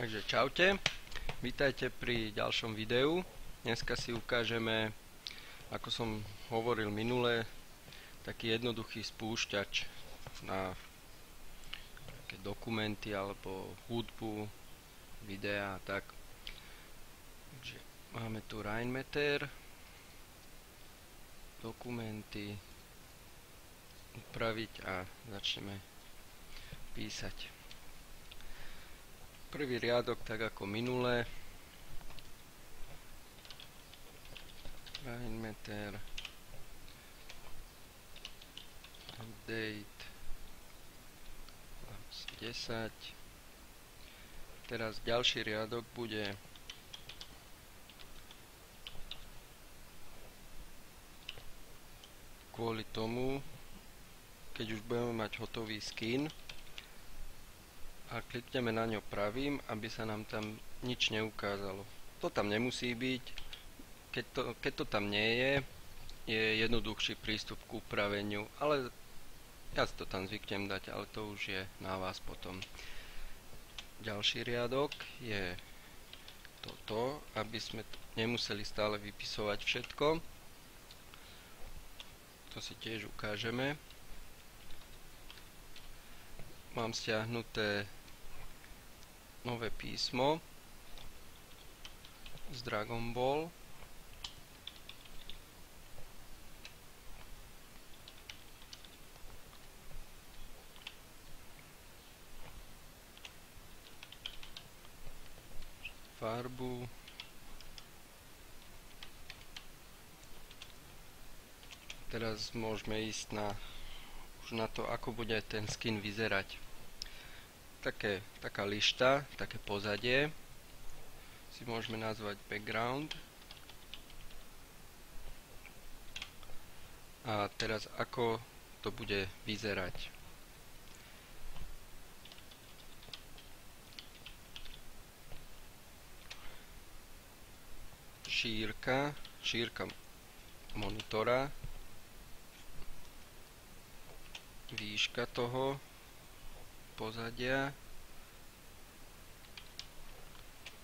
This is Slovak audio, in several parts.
Takže čaute, vítajte pri ďalšom videu. Dneska si ukážeme, ako som hovoril minule, taký jednoduchý spúšťač na také dokumenty alebo hudbu, videa a tak. Takže máme tu Rainmeter, dokumenty, upraviť a začneme písať. Prvý riadok, tak ako minule, Rainmeter, update 10. Teraz ďalší riadok bude kvôli tomu, keď už budeme mať hotový skin a klikneme na ňo pravým, aby sa nám tam nič neukázalo. To tam nemusí byť. Keď to tam nie je, je jednoduchší prístup k upraveniu, ale ja si to tam zvyknem dať, ale to už je na vás potom. Ďalší riadok je toto, aby sme nemuseli stále vypisovať všetko. To si tiež ukážeme. Mám stiahnuté nové písmo z Dragon Ball. Farbu. Teraz môžeme ísť už na to, ako bude ten skin vyzerať. Taká lišta, také pozadie si môžeme nazvať background. A teraz ako to bude vyzerať. Šírka monitora, výška toho pozadia,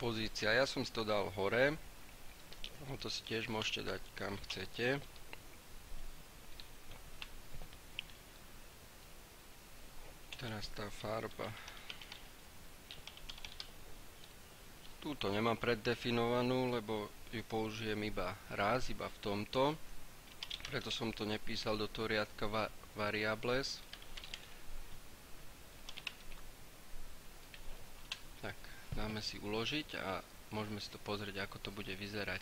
pozícia. Ja som si to dal hore, no to si tiež môžete dať kam chcete. Teraz tá farba. Túto nemám preddefinovanú, lebo ju použijem iba raz, iba v tomto. Preto som to nepísal do toho riadka variables. Tak, dáme si uložiť a môžeme si to pozrieť, ako to bude vyzerať.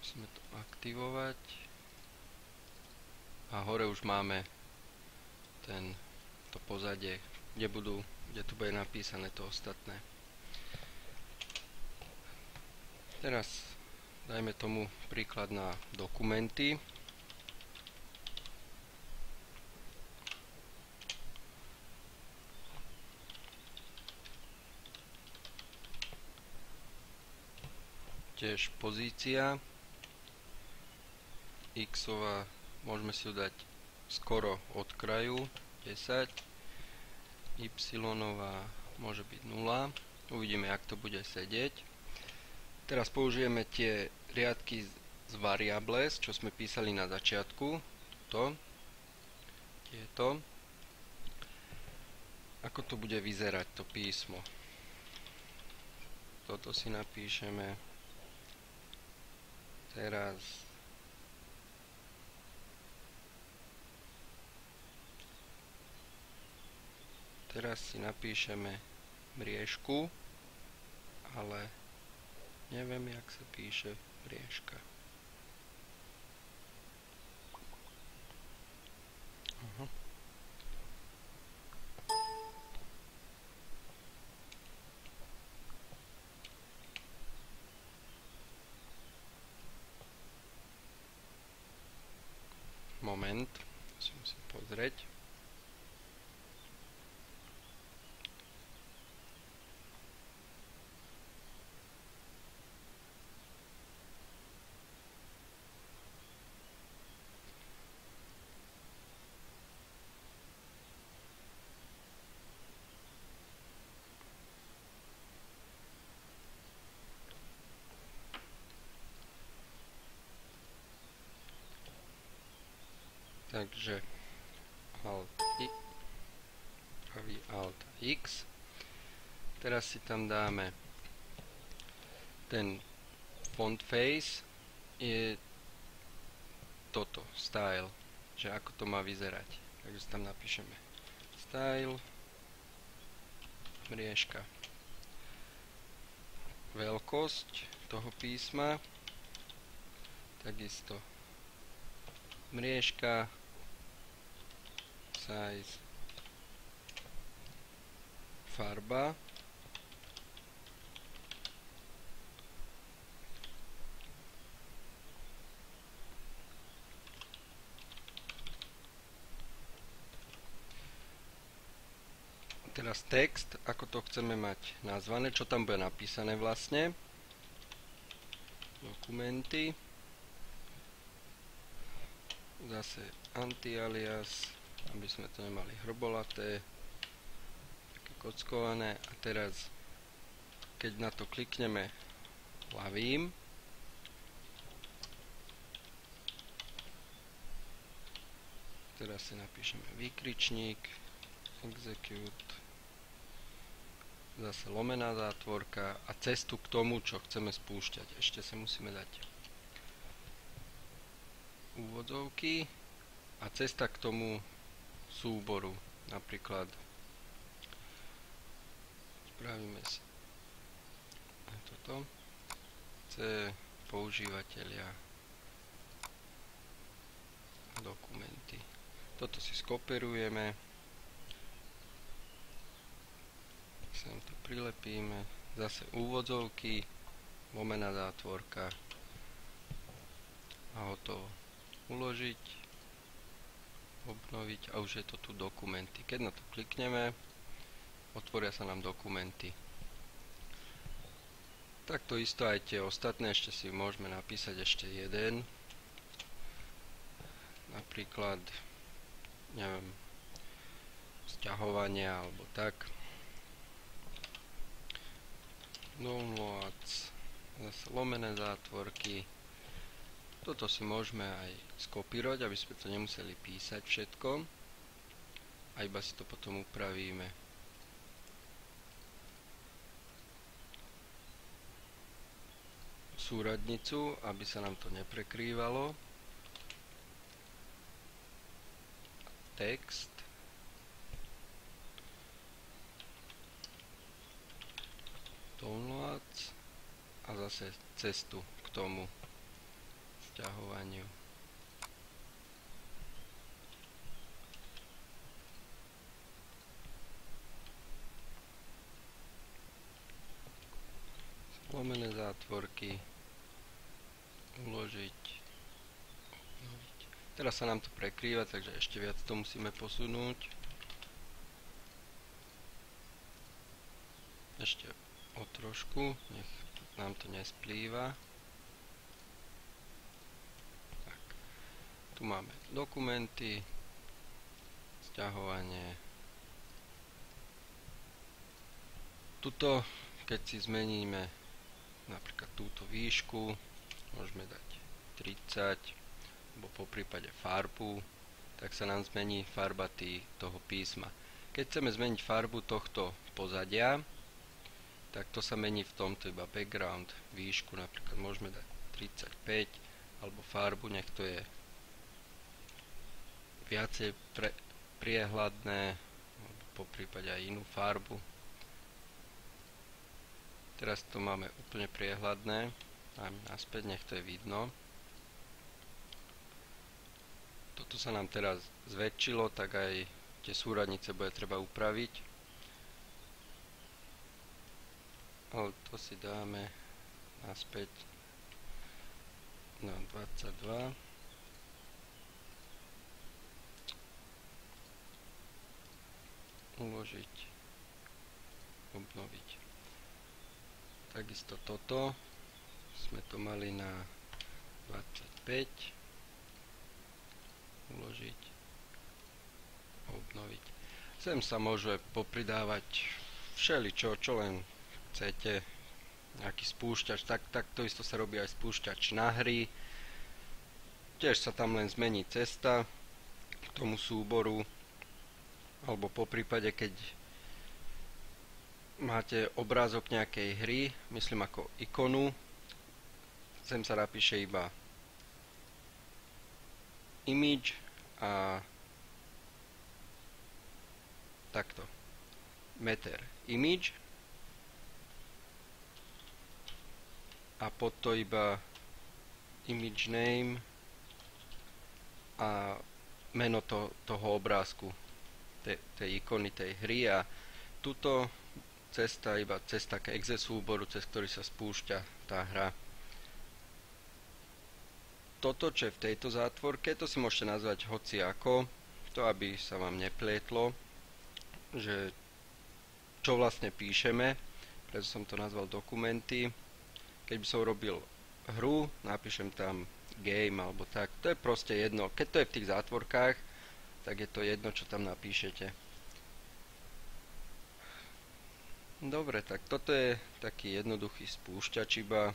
Musíme to aktivovať. A hore už máme to pozadie, kde tu bude napísané to ostatné. Teraz dajme tomu príklad na dokumenty. Tiež pozícia. X-ová, môžeme si ju dať skoro od kraju, 10. Y-ová môže byť 0. Uvidíme, jak to bude sedieť. Teraz použijeme tie riadky z variables, čo sme písali na začiatku. Tieto. Ako to bude vyzerať, to písmo. Toto si napíšeme. Teraz si napíšeme mriežku, ale neviem, jak sa píše mriežka. Moment, musím si pozrieť. Takže Alt I, pravý Alt X. Teraz si tam dáme ten font face, je toto, style, že ako to má vyzerať. Takže si tam napíšeme style, mriežka, veľkosť toho písma, takisto mriežka, size, farba, teraz text, ako to chceme mať nazvané, čo tam bude napísané vlastne, dokumenty, zase anti-alias, aby sme to nemali hrbolaté, také kockované. A teraz, keď na to klikneme ľavým, teraz si napíšeme výkričník, execute, zase lomená zátvorka a cestu k tomu, čo chceme spúšťať. Ešte sa musíme dať úvodzovky a cesta k tomu súboru. Napríklad spravíme si toto C používateľia dokumenty. Toto si skopírujeme, sem to prilepíme, zase úvodzovky, lomená zátvorka a hotovo. Uložiť, obnoviť a už je to tu dokumenty. Keď na to klikneme, otvoria sa nám dokumenty. Takto isto aj tie ostatné, ešte si môžeme napísať ešte jeden. Napríklad, neviem, sťahovanie alebo tak. Downloads, zase lomené zátvorky. Toto si môžeme aj skopírovať, aby sme to nemuseli písať všetko. A iba si to potom upravíme. Súradnicu, aby sa nám to neprekrývalo. Text. Downloads. A zase cestu k tomu sťahovaniu. Lomené zátvorky, uložiť, obnoviť. Teraz sa nám to prekrýva, takže ešte viac to musíme posunúť. Ešte o trošku, nech nám to nesplýva. Tu máme dokumenty, sťahovanie. Tuto, keď si zmeníme napríklad túto výšku, môžeme dať 30, alebo po prípade farbu, tak sa nám zmení farba toho písma. Keď chceme zmeniť farbu tohto pozadia, tak to sa mení v tomto iba background, výšku, napríklad môžeme dať 35, alebo farbu, nech to je viacej priehľadné, po prípade aj inú farbu. Teraz to máme úplne priehľadné, dáme naspäť, nech to je vidno. Toto sa nám teraz zväčšilo, tak aj tie súradnice bude treba upraviť. Ale to si dáme naspäť na 22. Uložiť, obnoviť. Takisto toto sme to mali na 25. Uložiť, obnoviť. Sem sa môže popridávať všeličo, čo len chcete. Nejaký spúšťač, takto isto sa robí aj spúšťač na hry. Tiež sa tam len zmení cesta. k tomu súboru, alebo po prípade, keď máte obrázok nejakej hry, myslím ako ikonu, sem sa napíše iba image a takto. Meter image a pod to iba image name a meno toho obrázku, tej ikony, tej hry a tuto cesta iba cesta k exe súboru, cez ktorý sa spúšťa tá hra. Toto, čo je v tejto zátvorke, to si môžete nazvať hociako, to aby sa vám neplietlo, že čo vlastne píšeme, preto som to nazval dokumenty. Keď by som robil hru, napíšem tam game alebo tak, to je proste jedno. Keď to je v tých zátvorkách, tak je to jedno, čo tam napíšete. Dobre, tak toto je taký jednoduchý spúšťač iba,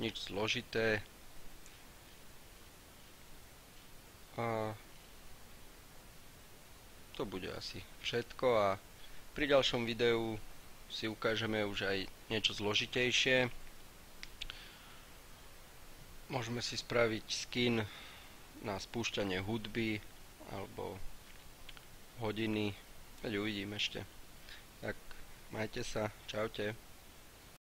nič zložité. A to bude asi všetko a pri ďalšom videu si ukážeme už aj niečo zložitejšie. Môžeme si spraviť skin na spúšťanie hudby alebo hodiny, veď uvidím ešte. Tak majte sa, čaute.